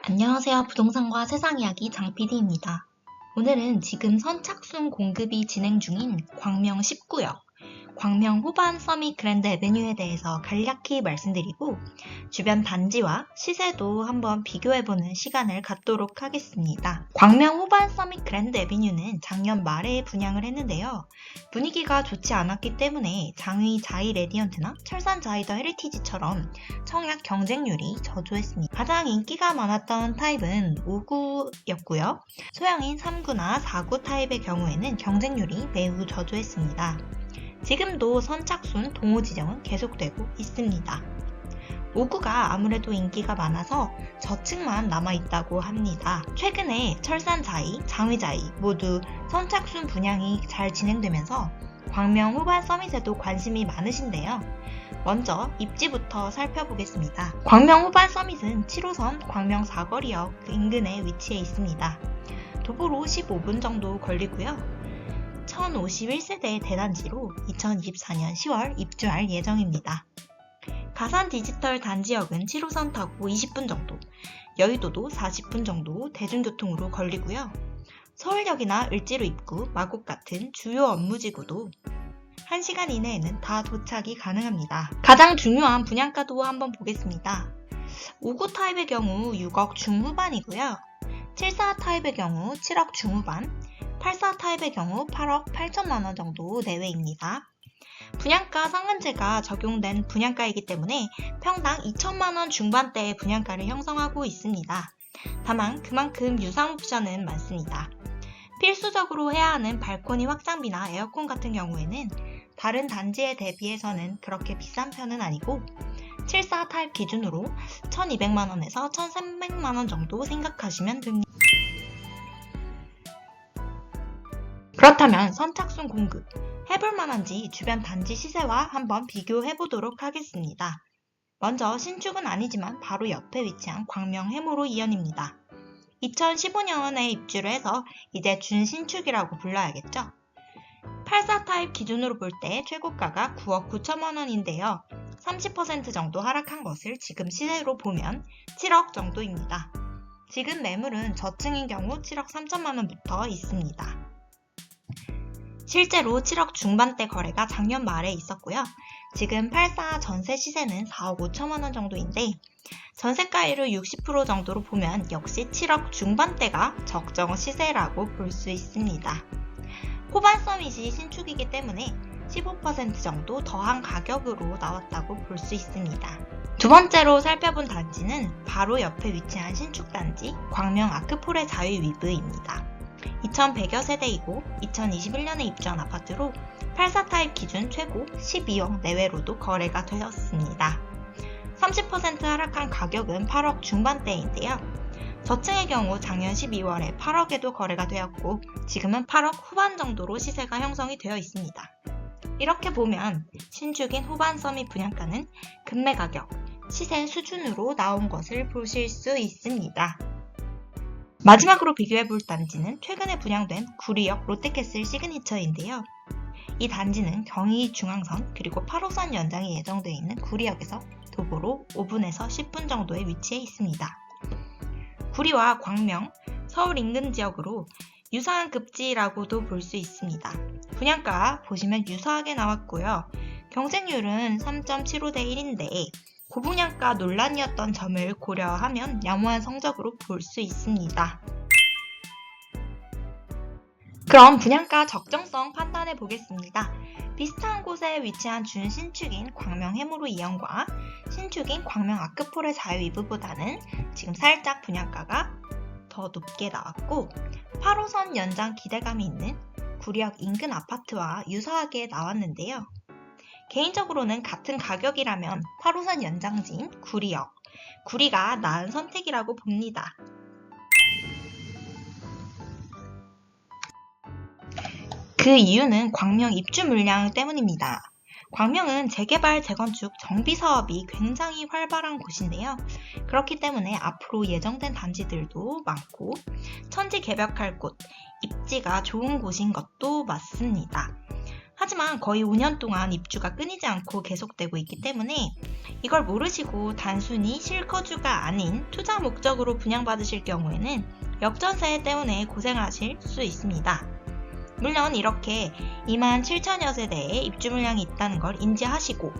안녕하세요. 부동산과 세상 이야기 장PD입니다. 오늘은 지금 선착순 공급이 진행 중인 광명 19역, 광명 호반 서밋 그랜드 에베뉴에 대해서 간략히 말씀드리고 주변 단지와 시세도 한번 비교해보는 시간을 갖도록 하겠습니다. 광명 호반 서밋 그랜드 에베뉴는 작년 말에 분양을 했는데요. 분위기가 좋지 않았기 때문에 장위 자이 레디언트나 철산 자이 더 헤리티지처럼 청약 경쟁률이 저조했습니다. 가장 인기가 많았던 타입은 5구였고요. 소형인 3구나 4구 타입의 경우에는 경쟁률이 매우 저조했습니다. 지금도 선착순 동호 지정은 계속되고 있습니다. 5구가 아무래도 인기가 많아서 저층만 남아있다고 합니다. 최근에 철산자이, 장위자이 모두 선착순 분양이 잘 진행되면서 광명 호반 서밋에도 관심이 많으신데요. 먼저 입지부터 살펴보겠습니다. 광명 호반 서밋은 7호선 광명 사거리역 인근에 위치해 있습니다. 도보로 15분 정도 걸리고요. 1051세대의 대단지로 2024년 10월 입주할 예정입니다. 가산 디지털 단지역은 7호선 타고 20분 정도, 여의도도 40분 정도 대중교통으로 걸리고요. 서울역이나 을지로 입구, 마곡 같은 주요 업무지구도 1시간 이내에는 다 도착이 가능합니다. 가장 중요한 분양가도 한번 보겠습니다. 5구 타입의 경우 6억 중후반이고요. 74 타입의 경우 7억 중후반, 84 타입의 경우 8억 8천만원 정도 내외입니다. 분양가 상한제가 적용된 분양가이기 때문에 평당 2천만원 중반대의 분양가를 형성하고 있습니다. 다만 그만큼 유상 옵션은 많습니다. 필수적으로 해야 하는 발코니 확장비나 에어컨 같은 경우에는 다른 단지에 대비해서는 그렇게 비싼 편은 아니고 74 타입 기준으로 1200만원에서 1300만원 정도 생각하시면 됩니다. 그렇다면 선착순 공급 해볼 만한지 주변 단지 시세와 한번 비교해 보도록 하겠습니다. 먼저 신축은 아니지만 바로 옆에 위치한 광명 해모로 이연입니다. 2015년에 입주를 해서 이제 준신축이라고 불러야겠죠. 84 타입 기준으로 볼 때 최고가가 9억 9천만원인데요. 30% 정도 하락한 것을 지금 시세로 보면 7억 정도입니다. 지금 매물은 저층인 경우 7억 3천만원부터 있습니다. 실제로 7억 중반대 거래가 작년 말에 있었고요. 지금 84 전세 시세는 4억 5천만원 정도인데 전세가율을 60% 정도로 보면 역시 7억 중반대가 적정 시세라고 볼 수 있습니다. 호반 서밋이 신축이기 때문에 15% 정도 더한 가격으로 나왔다고 볼 수 있습니다. 두 번째로 살펴본 단지는 바로 옆에 위치한 신축단지 광명 아크폴의 자유위브입니다. 2100여 세대이고 2021년에 입주한 아파트로 84 타입 기준 최고 12억 내외로도 거래가 되었습니다. 30% 하락한 가격은 8억 중반대인데요. 저층의 경우 작년 12월에 8억에도 거래가 되었고 지금은 8억 후반 정도로 시세가 형성이 되어 있습니다. 이렇게 보면 신축인 호반 서밋 분양가는 금매 가격, 시세 수준으로 나온 것을 보실 수 있습니다. 마지막으로 비교해볼 단지는 최근에 분양된 구리역 롯데캐슬 시그니처인데요. 이 단지는 경의중앙선 그리고 8호선 연장이 예정되어 있는 구리역에서 도보로 5분에서 10분 정도에 위치해 있습니다. 구리와 광명, 서울 인근 지역으로 유사한 급지라고도 볼 수 있습니다. 분양가 보시면 유사하게 나왔고요. 경쟁률은 3.75대 1인데 고분양가 논란이었던 점을 고려하면 양호한 성적으로 볼 수 있습니다. 그럼 분양가 적정성 판단해 보겠습니다. 비슷한 곳에 위치한 준신축인 광명 해무로 이연과 신축인 광명 아크폴의 자유위브보다는 지금 살짝 분양가가 더 높게 나왔고 8호선 연장 기대감이 있는 구리역 인근 아파트와 유사하게 나왔는데요. 개인적으로는 같은 가격이라면 8호선 연장지인 구리역, 구리가 나은 선택이라고 봅니다. 그 이유는 광명 입주 물량 때문입니다. 광명은 재개발, 재건축, 정비 사업이 굉장히 활발한 곳인데요. 그렇기 때문에 앞으로 예정된 단지들도 많고 천지 개벽할 곳, 입지가 좋은 곳인 것도 맞습니다. 하지만 거의 5년 동안 입주가 끊이지 않고 계속되고 있기 때문에 이걸 모르시고 단순히 실거주가 아닌 투자 목적으로 분양받으실 경우에는 역전세 때문에 고생하실 수 있습니다. 물론 이렇게 27,000여 세대의 입주 물량이 있다는 걸 인지하시고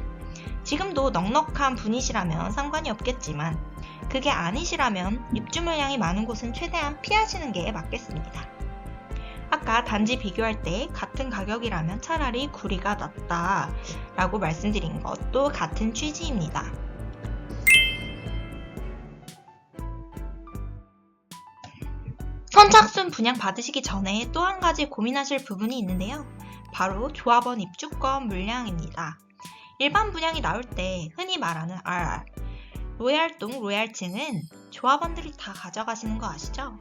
지금도 넉넉한 분이시라면 상관이 없겠지만 그게 아니시라면 입주 물량이 많은 곳은 최대한 피하시는 게 맞겠습니다. 아까 단지 비교할 때 같은 가격이라면 차라리 구리가 낫다 라고 말씀드린 것도 같은 취지입니다. 선착순 분양 받으시기 전에 또 한 가지 고민하실 부분이 있는데요. 바로 조합원 입주권 물량입니다. 일반 분양이 나올 때 흔히 말하는 RR, 로얄동, 로얄층은 조합원들이 다 가져가시는 거 아시죠?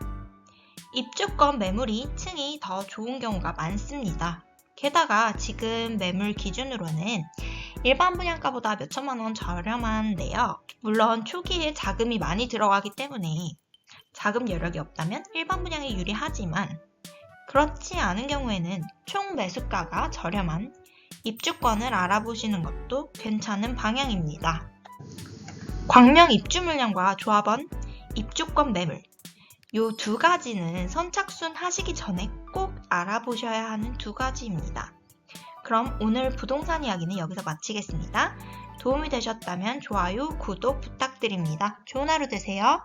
입주권 매물이 층이 더 좋은 경우가 많습니다. 게다가 지금 매물 기준으로는 일반 분양가보다 몇천만 원 저렴한데요. 물론 초기에 자금이 많이 들어가기 때문에 자금 여력이 없다면 일반 분양이 유리하지만 그렇지 않은 경우에는 총 매수가가 저렴한 입주권을 알아보시는 것도 괜찮은 방향입니다. 광명 입주 물량과 조합원 입주권 매물 요 두 가지는 선착순 하시기 전에 꼭 알아보셔야 하는 두 가지입니다. 그럼 오늘 부동산 이야기는 여기서 마치겠습니다. 도움이 되셨다면 좋아요, 구독 부탁드립니다. 좋은 하루 되세요.